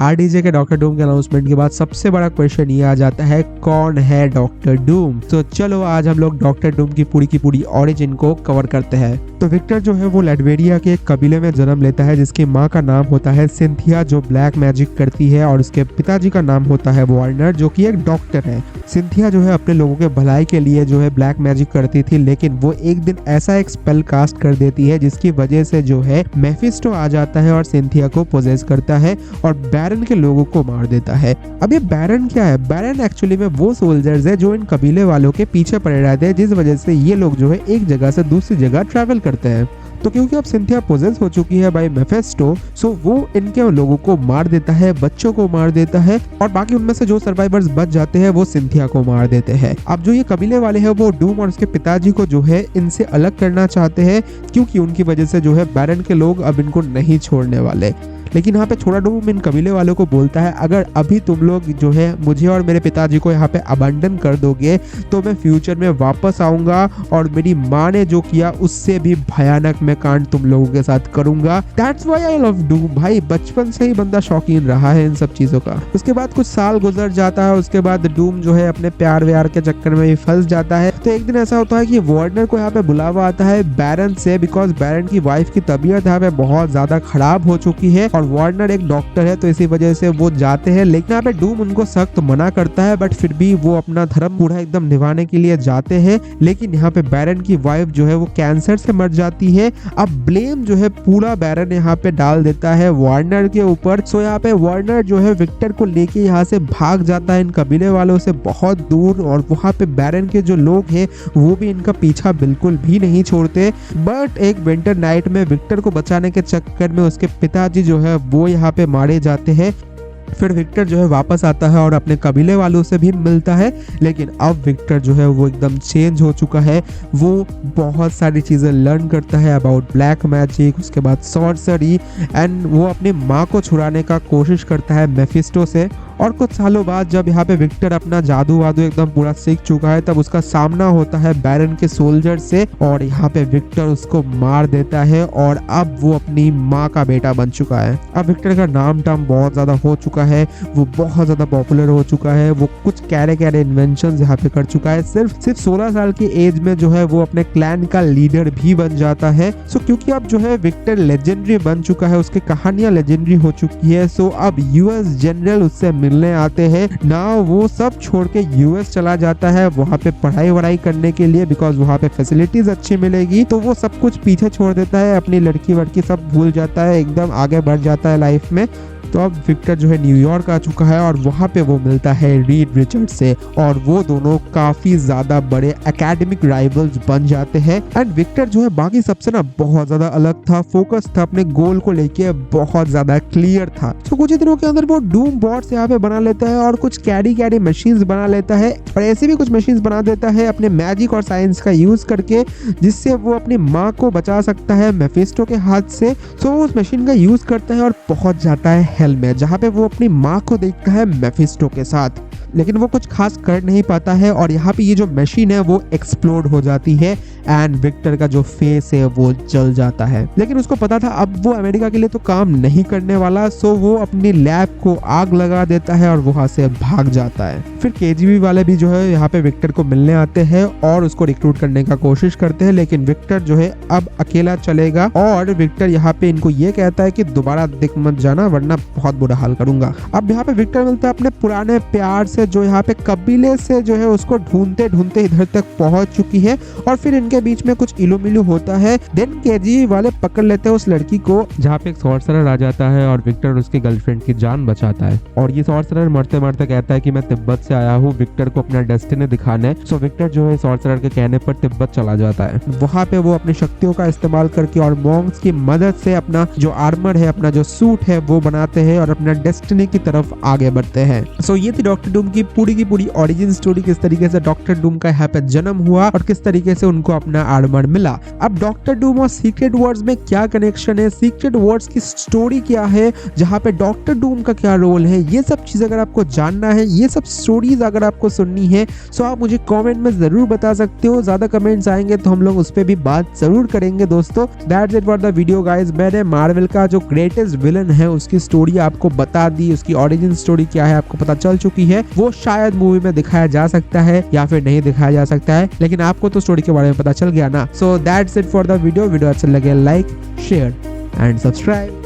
RDJ के doctor Doom के announcement के बाद सबसे बड़ा क्वेश्चन ये आ जाता है, कौन है डॉक्टर डूम। तो चलो आज हम लोग डॉक्टर डूम की पूरी ओरिजिन को कवर करते हैं। तो विक्टर जो है वो लैटवेरिया के एक कबीले में जन्म लेता है जिसकी माँ का नाम होता है सिंथिया जो ब्लैक मैजिक करती है, और उसके पिताजी का नाम होता है वार्नर जो कि एक डॉक्टर है। सिंथिया जो है अपने लोगों के भलाई के लिए जो है ब्लैक मैजिक करती थी, लेकिन वो एक दिन ऐसा एक स्पेल कास्ट कर देती है जिसकी वजह से जो है मेफिस्टो आ जाता है और सिंथिया को पोजेस करता है और बैरन के लोगों को मार देता है। अब ये बैरन क्या है? बैरन एक्चुअली में वो सोल्जर्स है जो इन कबीले वालों के पीछे पड़े रहते हैं, जिस वजह से ये लोग जो है एक जगह से दूसरी जगह ट्रैवल करते हैं। तो क्योंकि अब सिंथिया पोजेस हो चुकी है बाय मेफिस्टो, सो वो इनके लोगों को मार देता है, बच्चों को मार देता है, और बाकी उनमें से जो सर्वाइवर्स बच जाते हैं वो सिंथिया को मार देते हैं। अब जो ये कबीले वाले हैं वो डूम और उसके पिताजी को जो है इनसे अलग करना चाहते हैं, क्योंकि उनकी वजह से जो है बैरन के लोग अब इनको नहीं छोड़ने वाले। लेकिन यहाँ पे छोटा डूम इन कबीले वालों को बोलता है, अगर अभी तुम लोग जो है मुझे और मेरे पिताजी को यहाँ पे अबंडन कर दोगे तो मैं फ्यूचर में वापस आऊंगा और मेरी माँ ने जो किया उससे भी भयानक मैं कांड तुम लोगों के साथ करूंगा। That's why I love Doom. भाई बचपन से ही बंदा शौकीन रहा है इन सब चीजों का। उसके बाद कुछ साल गुजर जाता है, उसके बाद डूम जो है अपने प्यार व्यार के चक्कर में भी फंस जाता है। तो एक दिन ऐसा होता है कि वार्नर को यहाँ पे बुलावा आता है बैरन से, बिकॉज बैरन की वाइफ की तबीयत यहाँ पे बहुत ज्यादा खराब हो चुकी है और वार्नर एक डॉक्टर है, तो इसी वजह से वो जाते हैं। लेकिन यहाँ पे डूम उनको सख्त मना करता है, बट फिर भी वो अपना धर्म पूरा एकदम निभाने के लिए जाते हैं। लेकिन यहाँ पे बैरन की वाइफ जो है वो कैंसर से मर जाती है। अब ब्लेम जो है पूरा बैरन यहाँ पे डाल देता है वार्नर के ऊपर। सो यहाँ पे वार्नर जो है विक्टर को लेके यहाँ से भाग जाता है इन कबीले वालों से बहुत दूर, और वहाँ पे बैरन के जो लोग हैं वो भी इनका पीछा बिल्कुल भी नहीं छोड़ते। बट एक विंटर नाइट में विक्टर को बचाने के चक्कर में उसके पिताजी जो है वो यहाँ पे मारे जाते हैं। फिर विक्टर जो है वापस आता है और अपने कबीले वालों से भी मिलता है, लेकिन अब विक्टर जो है वो एकदम चेंज हो चुका है। वो बहुत सारी चीज़ें लर्न करता है अबाउट ब्लैक मैजिक, उसके बाद सॉर्सरी, एंड वो अपनी माँ को छुड़ाने का कोशिश करता है मेफिस्टो से। और कुछ सालों बाद जब यहाँ पे विक्टर अपना जादू वादू एकदम पूरा सीख चुका है, तब उसका सामना होता है बैरन के सोल्जर से, और यहाँ पे विक्टर उसको मार देता है और अब वो अपनी माँ का बेटा बन चुका है। अब विक्टर का नाम टाम बहुत ज्यादा हो चुका है, वो बहुत ज्यादा पॉपुलर हो चुका है, वो कुछ कैरे इन्वेंशंस यहाँ पे कर चुका है। सिर्फ 16 साल की एज में जो है वो अपने क्लैन का लीडर भी बन जाता है। सो क्योंकि अब जो है विक्टर लेजेंडरी बन चुका है, उसकी कहानियां लेजेंडरी हो चुकी है, सो अब यूएस जनरल उससे मिलने आते हैं ना। वो सब छोड़ के यूएस चला जाता है वहाँ पे पढ़ाई वढ़ाई करने के लिए, बिकॉज वहाँ पे फैसिलिटीज अच्छी मिलेगी। तो वो सब कुछ पीछे छोड़ देता है, अपनी लड़की वड़की सब भूल जाता है, एकदम आगे बढ़ जाता है लाइफ में। तो अब विक्टर जो है न्यूयॉर्क आ चुका है और वहाँ पे वो मिलता है रीड रिचर्ड से, और वो दोनों काफी ज्यादा बड़े एकेडमिक राइवल्स बन जाते हैं। एंड विक्टर जो है बाकी सबसे ना बहुत ज्यादा अलग था, फोकस था अपने गोल को लेके, बहुत ज्यादा क्लियर था। तो कुछ ही दिनों के अंदर वो डूम बॉट्स यहाँ पे बना लेता है और कुछ कैरी मशीन्स बना लेता है, और ऐसे भी कुछ मशीन्स बना देता है अपने मैजिक और साइंस का यूज करके, जिससे वो अपनी माँ को बचा सकता है मेफिस्टो के हाथ से। तो उस मशीन का यूज करता है और पहुंच जाता है हेल में, जहाँ पे वो अपनी माँ को देखता है मेफिस्टो के साथ, लेकिन वो कुछ खास कर नहीं पाता है। और यहाँ पे ये जो मशीन है वो एक्सप्लोड हो जाती है एंड विक्टर का जो फेस है वो जल जाता है। लेकिन उसको पता था अब वो अमेरिका के लिए तो काम नहीं करने वाला, सो वो अपनी लैब को आग लगा देता है और वहां से भाग जाता है। फिर केजीबी वाले भी जो है यहाँ पे विक्टर को मिलने आते हैं और उसको रिक्रूट करने का कोशिश करते हैं, लेकिन विक्टर जो है अब अकेला चलेगा, और विक्टर यहाँ पे इनको ये कहता है कि दोबारा दिख मत जाना वरना बहुत बुरा हाल करूंगा। अब यहाँ पे विक्टर मिलता है अपने पुराने प्यार से, जो यहाँ पे कबीले से जो है उसको ढूंढते ढूंढते इधर तक पहुंच चुकी है, और फिर इनके बीच में कुछ इलू होता है। देन केजीबी वाले पकड़ लेते हैं उस लड़की को, जहाँ पे एक सॉर्सरर आ जाता है और विक्टर उसकी गर्लफ्रेंड की जान बचाता है। और ये सॉर्सरर मरते मरते कहता है कि मैं तिब्बत से आया हूँ विक्टर को अपना डेस्टिनी दिखाने। सो विक्टर जो है सॉर्सरर के कहने पर तिब्बत चला जाता है। वहाँ पे वो अपनी शक्तियों का इस्तेमाल करके और मॉन्क्स की मदद से अपना जो आर्मर है, अपना जो सूट है वो बनाते हैं और अपना डेस्टिनी की तरफ आगे बढ़ते हैं। सो ये थी डॉक्टर डूम की पूरी ओरिजिन स्टोरी, किस तरीके से डॉक्टर डूम का यहाँ पे जन्म हुआ और किस तरीके से उनको अपना आर्मर मिला। अब डॉक्टर डूम और सीक्रेट वर्ड्स में क्या कनेक्शन है, सीक्रेट वर्ड्स की स्टोरी क्या है, जहाँ पे डॉक्टर डूम का क्या रोल है, ये सब चीज अगर आपको जानना है, ये सब स्टोरीज अगर आपको सुननी है, तो आप मुझे कमेंट में जरूर बता सकते हो। ज्यादा कमेंट्स आएंगे तो हम लोग उस पर भी बात जरूर करेंगे दोस्तों। That's it for the video guys. मैंने मार्वल का जो ग्रेटेस्ट विलन है उसकी स्टोरी आपको बता दी, उसकी ओरिजिन स्टोरी क्या है आपको पता चल चुकी है। वो शायद मूवी में दिखाया जा सकता है या फिर नहीं दिखाया जा सकता है, लेकिन आपको तो स्टोरी के बारे में पता चल गया ना। So that's it for the video. Video अच्छा लगे लाइक, शेयर एंड सब्सक्राइब।